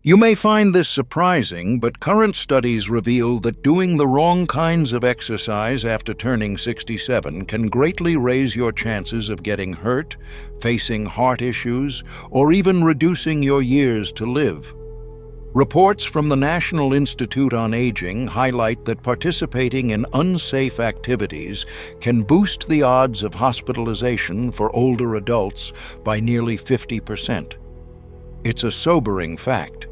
You may find this surprising, but current studies reveal that doing the wrong kinds of exercise after turning 67 can greatly raise your chances of getting hurt, facing heart issues, or even reducing your years to live. Reports from the National Institute on Aging highlight that participating in unsafe activities can boost the odds of hospitalization for older adults by nearly 50%. It's a sobering fact.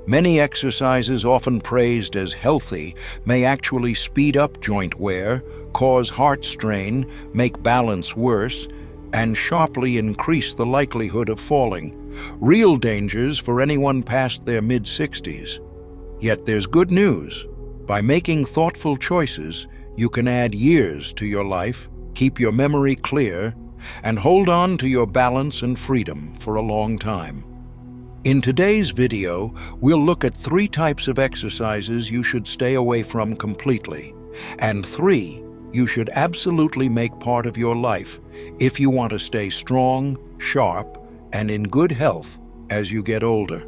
Many exercises often praised as healthy may actually speed up joint wear, cause heart strain, make balance worse, and sharply increase the likelihood of falling. Real dangers for anyone past their mid-60s. Yet there's good news. By making thoughtful choices, you can add years to your life, keep your memory clear, and hold on to your balance and freedom for a long time. In today's video, we'll look at 3 types of exercises you should stay away from completely, and 3 you should absolutely make part of your life if you want to stay strong, sharp, and in good health as you get older.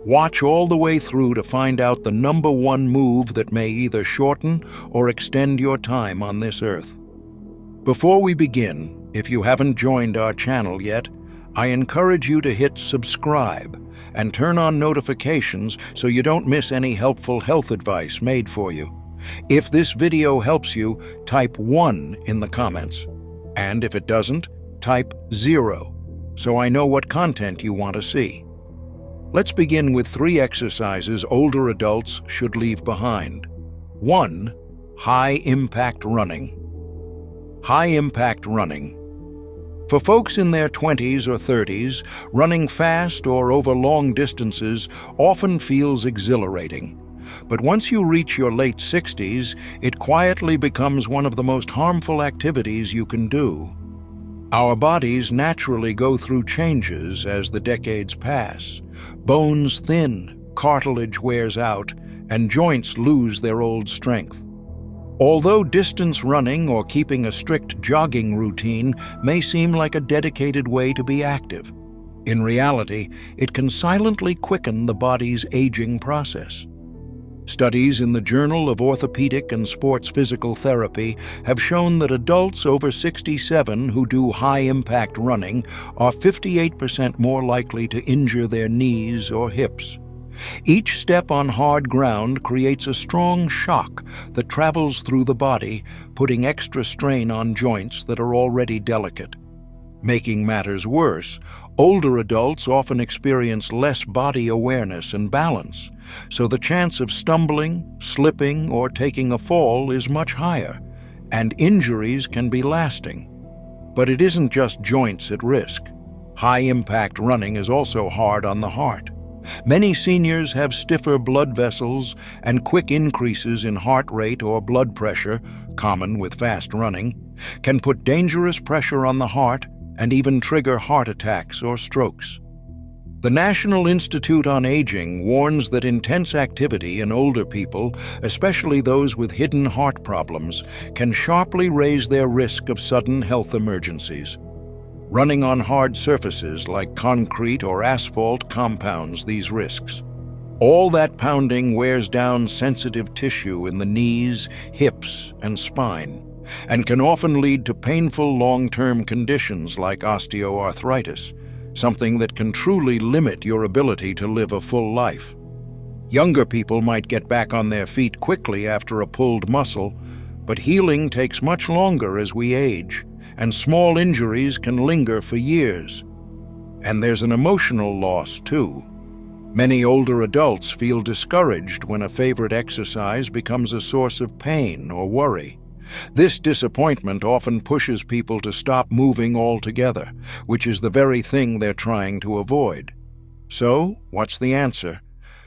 Watch all the way through to find out the #1 move that may either shorten or extend your time on this earth. Before we begin, if you haven't joined our channel yet, I encourage you to hit subscribe and turn on notifications so you don't miss any helpful health advice made for you. If this video helps you, type 1 in the comments. And if it doesn't, type 0, so I know what content you want to see. Let's begin with 3 exercises older adults should leave behind. 1. High-impact running. High-impact running. For folks in their 20s or 30s, running fast or over long distances often feels exhilarating. But once you reach your late 60s, it quietly becomes one of the most harmful activities you can do. Our bodies naturally go through changes as the decades pass. Bones thin, cartilage wears out, and joints lose their old strength. Although distance running or keeping a strict jogging routine may seem like a dedicated way to be active, in reality, it can silently quicken the body's aging process. Studies in the Journal of Orthopedic and Sports Physical Therapy have shown that adults over 67 who do high-impact running are 58% more likely to injure their knees or hips. Each step on hard ground creates a strong shock that travels through the body, putting extra strain on joints that are already delicate. Making matters worse, older adults often experience less body awareness and balance, so the chance of stumbling, slipping, or taking a fall is much higher, and injuries can be lasting. But it isn't just joints at risk. High-impact running is also hard on the heart. Many seniors have stiffer blood vessels, and quick increases in heart rate or blood pressure, common with fast running, can put dangerous pressure on the heart and even trigger heart attacks or strokes. The National Institute on Aging warns that intense activity in older people, especially those with hidden heart problems, can sharply raise their risk of sudden health emergencies. Running on hard surfaces like concrete or asphalt compounds these risks. All that pounding wears down sensitive tissue in the knees, hips, and spine, and can often lead to painful long-term conditions like osteoarthritis, something that can truly limit your ability to live a full life. Younger people might get back on their feet quickly after a pulled muscle, but healing takes much longer as we age, and small injuries can linger for years. And there's an emotional loss, too. Many older adults feel discouraged when a favorite exercise becomes a source of pain or worry. This disappointment often pushes people to stop moving altogether, which is the very thing they're trying to avoid. So, what's the answer?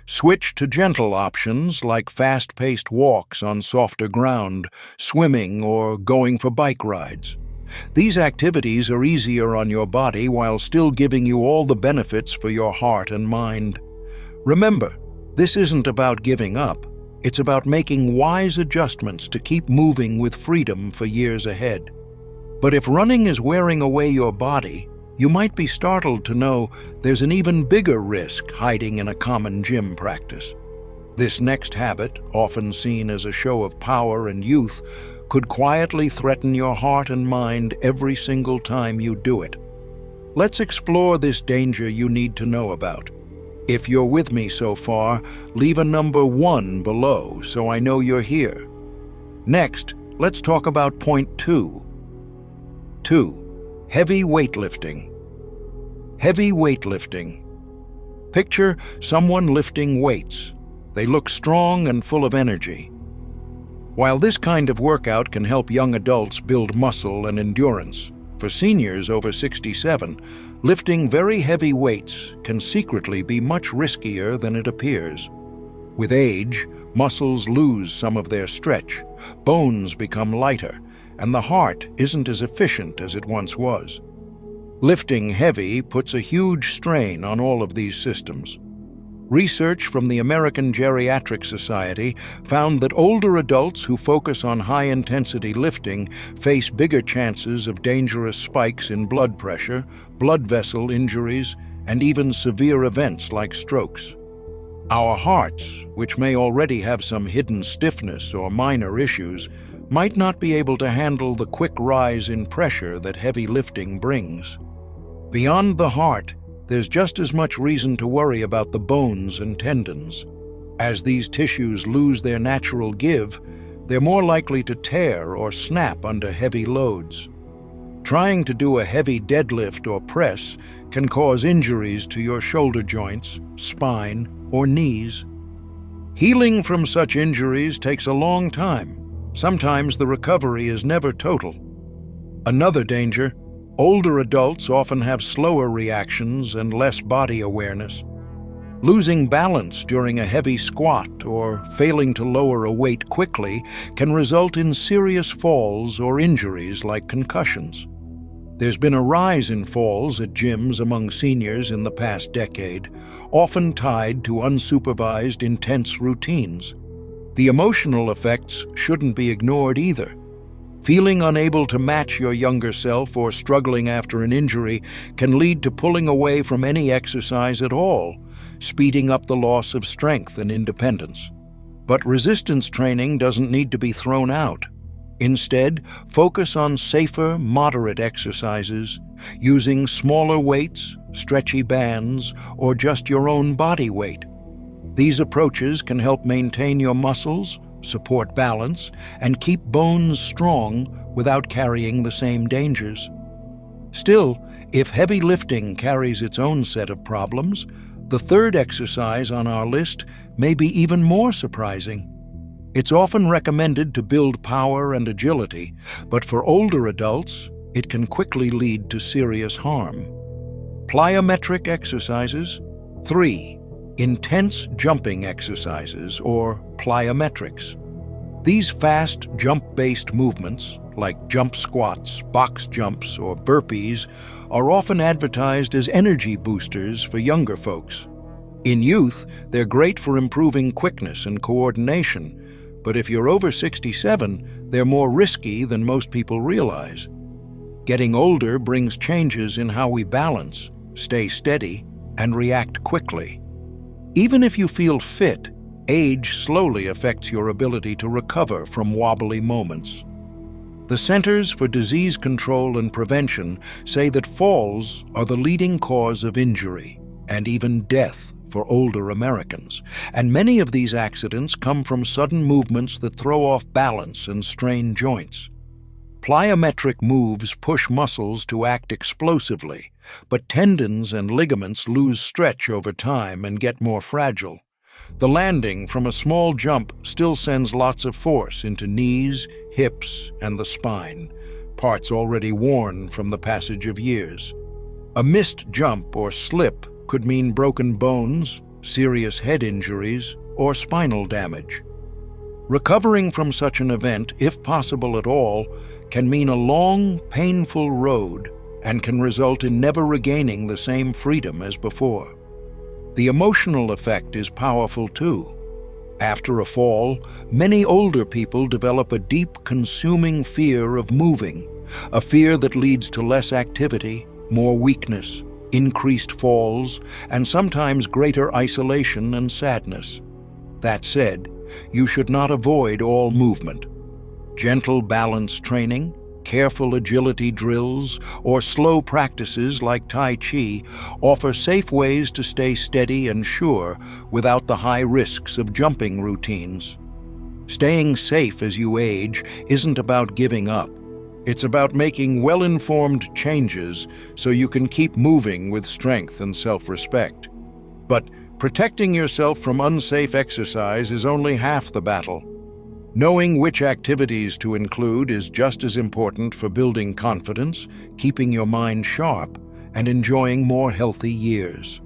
Switch to gentle options like fast-paced walks on softer ground, swimming, or going for bike rides. These activities are easier on your body while still giving you all the benefits for your heart and mind. Remember, this isn't about giving up. It's about making wise adjustments to keep moving with freedom for years ahead. But if running is wearing away your body, You might be startled to know there's an even bigger risk hiding in a common gym practice. This next habit, often seen as a show of power and youth, could quietly threaten your heart and mind every single time you do it. Let's explore this danger you need to know about. If you're with me so far, leave a number 1 below so I know you're here. Next, let's talk about point 2. 2. Heavy weightlifting. Heavy weightlifting. Picture someone lifting weights. They look strong and full of energy. While this kind of workout can help young adults build muscle and endurance, for seniors over 67, lifting very heavy weights can secretly be much riskier than it appears. With age, muscles lose some of their stretch, bones become lighter, and the heart isn't as efficient as it once was. Lifting heavy puts a huge strain on all of these systems. Research from the American Geriatric Society found that older adults who focus on high-intensity lifting face bigger chances of dangerous spikes in blood pressure, blood vessel injuries, and even severe events like strokes. Our hearts, which may already have some hidden stiffness or minor issues, might not be able to handle the quick rise in pressure that heavy lifting brings. Beyond the heart, there's just as much reason to worry about the bones and tendons. As these tissues lose their natural give, they're more likely to tear or snap under heavy loads. Trying to do a heavy deadlift or press can cause injuries to your shoulder joints, spine, or knees. Healing from such injuries takes a long time. Sometimes the recovery is never total. Another danger: older adults often have slower reactions and less body awareness. Losing balance during a heavy squat or failing to lower a weight quickly can result in serious falls or injuries like concussions. There's been a rise in falls at gyms among seniors in the past decade, often tied to unsupervised, intense routines. The emotional effects shouldn't be ignored either. Feeling unable to match your younger self or struggling after an injury can lead to pulling away from any exercise at all, speeding up the loss of strength and independence. But resistance training doesn't need to be thrown out. Instead, focus on safer, moderate exercises, using smaller weights, stretchy bands, or just your own body weight. These approaches can help maintain your muscles, support balance, and keep bones strong without carrying the same dangers. Still, if heavy lifting carries its own set of problems, the third exercise on our list may be even more surprising. It's often recommended to build power and agility, but for older adults, it can quickly lead to serious harm. Plyometric exercises. 3. Intense jumping exercises, or plyometrics. These fast, jump-based movements, like jump squats, box jumps, or burpees, are often advertised as energy boosters for younger folks. In youth, they're great for improving quickness and coordination, but if you're over 67, they're more risky than most people realize. Getting older brings changes in how we balance, stay steady, and react quickly. Even if you feel fit, age slowly affects your ability to recover from wobbly moments. The Centers for Disease Control and Prevention say that falls are the leading cause of injury and even death for older Americans, and many of these accidents come from sudden movements that throw off balance and strain joints. Plyometric moves push muscles to act explosively, but tendons and ligaments lose stretch over time and get more fragile. The landing from a small jump still sends lots of force into knees, hips, and the spine, parts already worn from the passage of years. A missed jump or slip could mean broken bones, serious head injuries, or spinal damage. Recovering from such an event, if possible at all, can mean a long, painful road and can result in never regaining the same freedom as before. The emotional effect is powerful too. After a fall, many older people develop a deep, consuming fear of moving, a fear that leads to less activity, more weakness, increased falls, and sometimes greater isolation and sadness. That said, you should not avoid all movement. Gentle balance training, careful agility drills, or slow practices like Tai Chi offer safe ways to stay steady and sure without the high risks of jumping routines. Staying safe as you age isn't about giving up. It's about making well-informed changes so you can keep moving with strength and self-respect. But protecting yourself from unsafe exercise is only half the battle. Knowing which activities to include is just as important for building confidence, keeping your mind sharp, and enjoying more healthy years.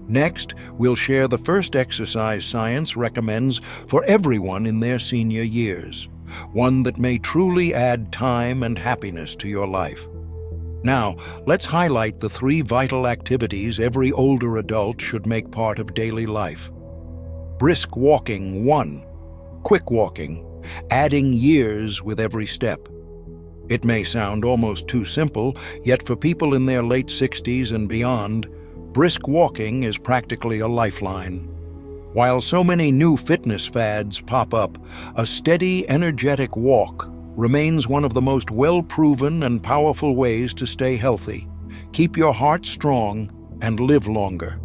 Next, we'll share the first exercise science recommends for everyone in their senior years, one that may truly add time and happiness to your life. Now, let's highlight the 3 vital activities every older adult should make part of daily life. Brisk walking 1. Quick walking, adding years with every step. It may sound almost too simple, yet for people in their late 60s and beyond, brisk walking is practically a lifeline. While so many new fitness fads pop up, a steady, energetic walk remains one of the most well-proven and powerful ways to stay healthy, keep your heart strong, and live longer.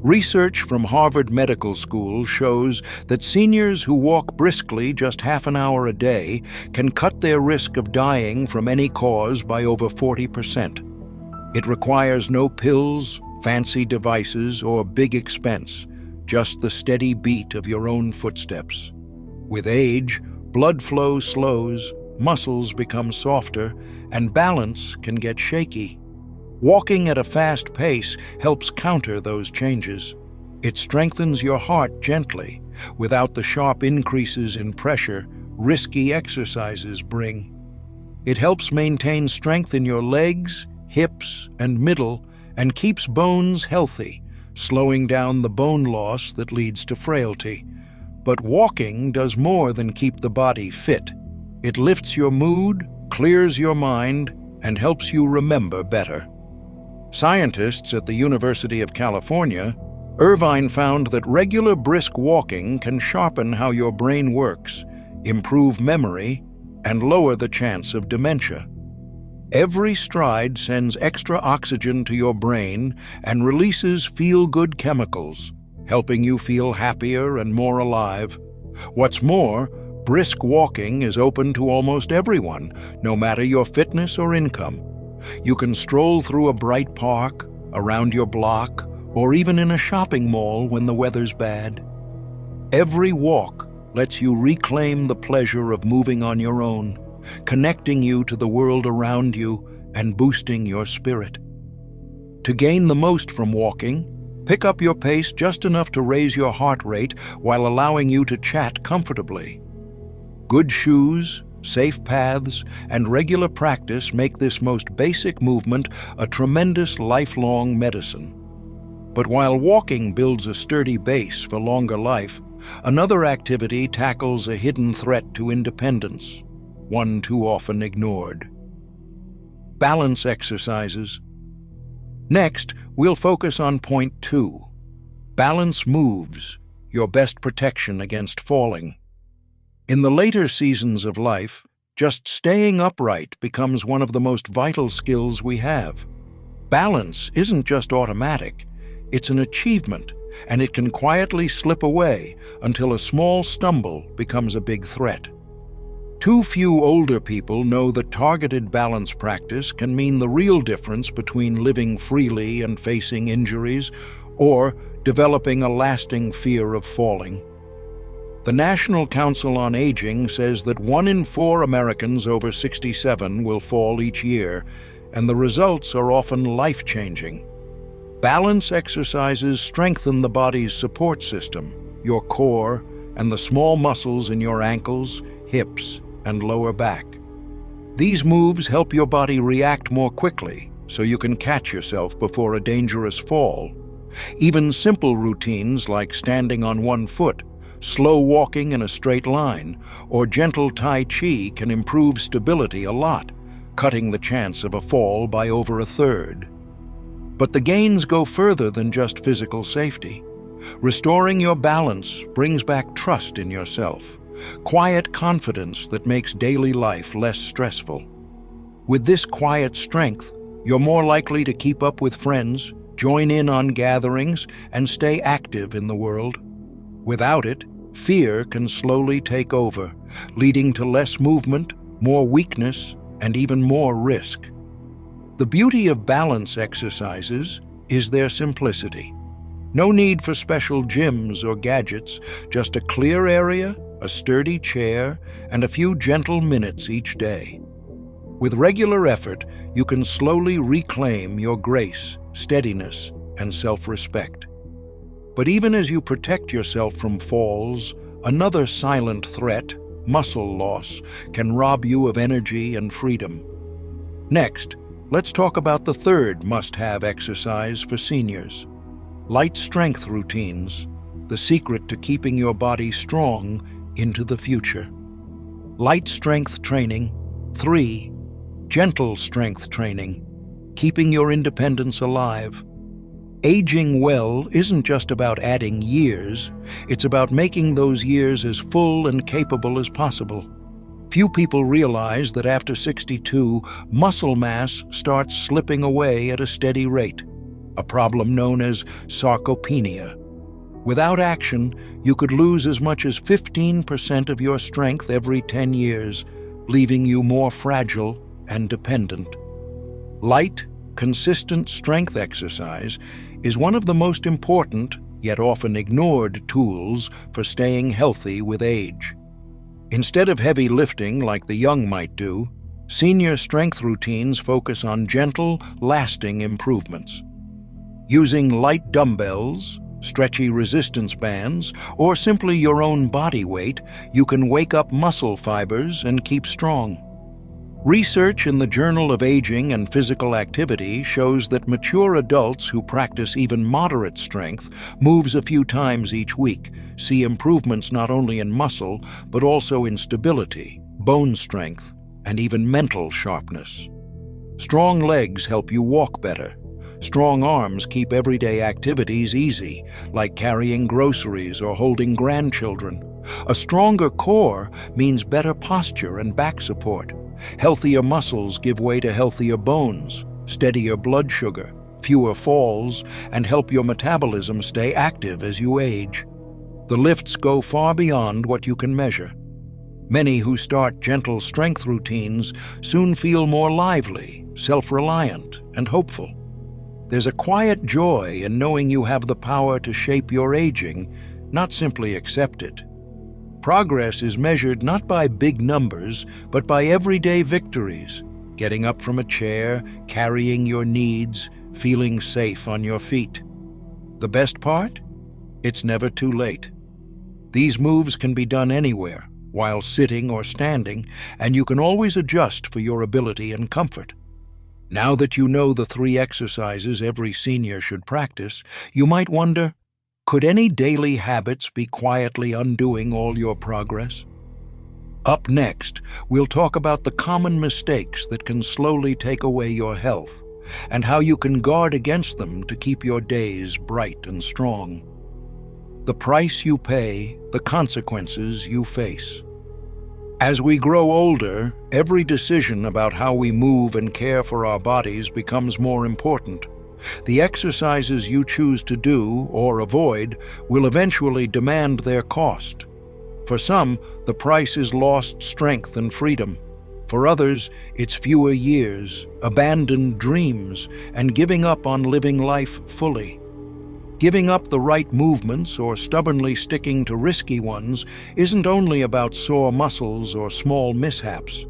Research from Harvard Medical School shows that seniors who walk briskly just half an hour a day can cut their risk of dying from any cause by over 40%. It requires no pills, fancy devices, or big expense, just the steady beat of your own footsteps. With age, blood flow slows, muscles become softer, and balance can get shaky. Walking at a fast pace helps counter those changes. It strengthens your heart gently, without the sharp increases in pressure risky exercises bring. It helps maintain strength in your legs, hips, and middle, and keeps bones healthy, slowing down the bone loss that leads to frailty. But walking does more than keep the body fit. It lifts your mood, clears your mind, and helps you remember better. Scientists at the University of California, Irvine found that regular brisk walking can sharpen how your brain works, improve memory, and lower the chance of dementia. Every stride sends extra oxygen to your brain and releases feel-good chemicals, helping you feel happier and more alive. What's more, brisk walking is open to almost everyone, no matter your fitness or income. You can stroll through a bright park, around your block, or even in a shopping mall when the weather's bad. Every walk lets you reclaim the pleasure of moving on your own, connecting you to the world around you and boosting your spirit. To gain the most from walking, pick up your pace just enough to raise your heart rate while allowing you to chat comfortably. Good shoes, safe paths, and regular practice make this most basic movement a tremendous lifelong medicine. But while walking builds a sturdy base for longer life, another activity tackles a hidden threat to independence, one too often ignored. Balance exercises. Next, we'll focus on point 2. Balance moves, your best protection against falling. In the later seasons of life, just staying upright becomes one of the most vital skills we have. Balance isn't just automatic, it's an achievement, and it can quietly slip away until a small stumble becomes a big threat. Too few older people know that targeted balance practice can mean the real difference between living freely and facing injuries, or developing a lasting fear of falling. The National Council on Aging says that 1 in 4 Americans over 67 will fall each year, and the results are often life-changing. Balance exercises strengthen the body's support system, your core, and the small muscles in your ankles, hips, and lower back. These moves help your body react more quickly, so you can catch yourself before a dangerous fall. Even simple routines like standing on one foot, slow walking in a straight line, or gentle Tai Chi can improve stability a lot, cutting the chance of a fall by over a third. But the gains go further than just physical safety. Restoring your balance brings back trust in yourself, quiet confidence that makes daily life less stressful. With this quiet strength, you're more likely to keep up with friends, join in on gatherings, and stay active in the world. Without it, fear can slowly take over, leading to less movement, more weakness, and even more risk. The beauty of balance exercises is their simplicity. No need for special gyms or gadgets, just a clear area, a sturdy chair, and a few gentle minutes each day. With regular effort, you can slowly reclaim your grace, steadiness, and self-respect. But even as you protect yourself from falls, another silent threat, muscle loss, can rob you of energy and freedom. Next, let's talk about the third must-have exercise for seniors. Light strength routines, the secret to keeping your body strong into the future. Light strength training. 3. Gentle strength training, keeping your independence alive. Aging well isn't just about adding years, it's about making those years as full and capable as possible. Few people realize that after 62, muscle mass starts slipping away at a steady rate, a problem known as sarcopenia. Without action, you could lose as much as 15% of your strength every 10 years, leaving you more fragile and dependent. Light, consistent strength exercise is one of the most important, yet often ignored, tools for staying healthy with age. Instead of heavy lifting like the young might do, senior strength routines focus on gentle, lasting improvements. Using light dumbbells, stretchy resistance bands, or simply your own body weight, you can wake up muscle fibers and keep strong. Research in the Journal of Aging and Physical Activity shows that mature adults who practice even moderate strength, moves a few times each week, see improvements not only in muscle, but also in stability, bone strength, and even mental sharpness. Strong legs help you walk better. Strong arms keep everyday activities easy, like carrying groceries or holding grandchildren. A stronger core means better posture and back support. Healthier muscles give way to healthier bones, steadier blood sugar, fewer falls, and help your metabolism stay active as you age. The lifts go far beyond what you can measure. Many who start gentle strength routines soon feel more lively, self-reliant, and hopeful. There's a quiet joy in knowing you have the power to shape your aging, not simply accept it. Progress is measured not by big numbers, but by everyday victories. Getting up from a chair, carrying your needs, feeling safe on your feet. The best part? It's never too late. These moves can be done anywhere, while sitting or standing, and you can always adjust for your ability and comfort. Now that you know the 3 exercises every senior should practice, you might wonder, could any daily habits be quietly undoing all your progress? Up next, we'll talk about the common mistakes that can slowly take away your health, and how you can guard against them to keep your days bright and strong. The price you pay, the consequences you face. As we grow older, every decision about how we move and care for our bodies becomes more important. The exercises you choose to do or avoid will eventually demand their cost. For some, the price is lost strength and freedom. For others, it's fewer years, abandoned dreams, and giving up on living life fully. Giving up the right movements or stubbornly sticking to risky ones isn't only about sore muscles or small mishaps.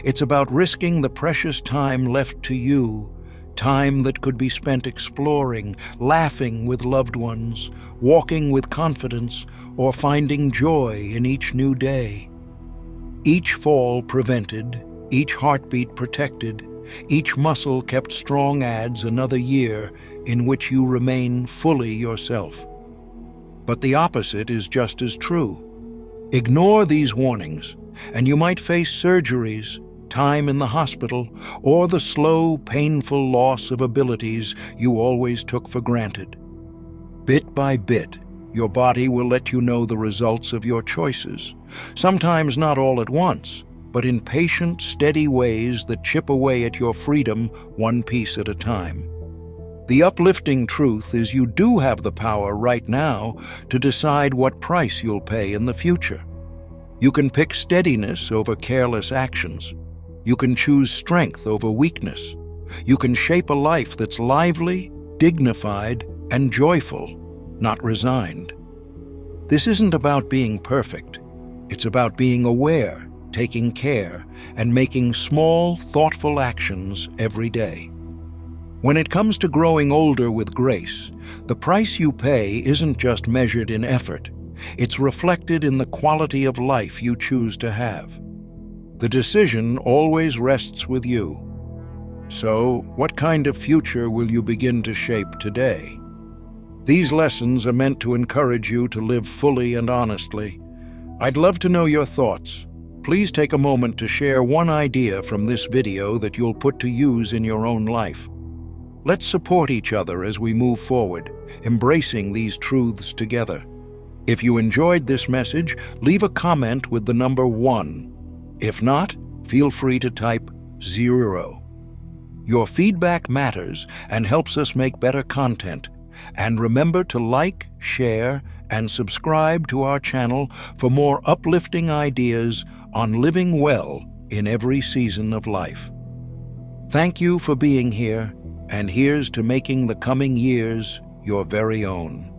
It's about risking the precious time left to you, time that could be spent exploring, laughing with loved ones, walking with confidence, or finding joy in each new day. Each fall prevented, each heartbeat protected, each muscle kept strong adds another year in which you remain fully yourself. But the opposite is just as true. Ignore these warnings, and you might face surgeries, time in the hospital, or the slow, painful loss of abilities you always took for granted. Bit by bit, your body will let you know the results of your choices, sometimes not all at once, but in patient, steady ways that chip away at your freedom one piece at a time. The uplifting truth is you do have the power right now to decide what price you'll pay in the future. You can pick steadiness over careless actions. You can choose strength over weakness. You can shape a life that's lively, dignified, and joyful, not resigned. This isn't about being perfect. It's about being aware, taking care, and making small, thoughtful actions every day. When it comes to growing older with grace, the price you pay isn't just measured in effort. It's reflected in the quality of life you choose to have. The decision always rests with you. So, what kind of future will you begin to shape today? These lessons are meant to encourage you to live fully and honestly. I'd love to know your thoughts. Please take a moment to share one idea from this video that you'll put to use in your own life. Let's support each other as we move forward, embracing these truths together. If you enjoyed this message, leave a comment with the number 1. If not, feel free to type 0. Your feedback matters and helps us make better content. And remember to like, share, and subscribe to our channel for more uplifting ideas on living well in every season of life. Thank you for being here, and here's to making the coming years your very own.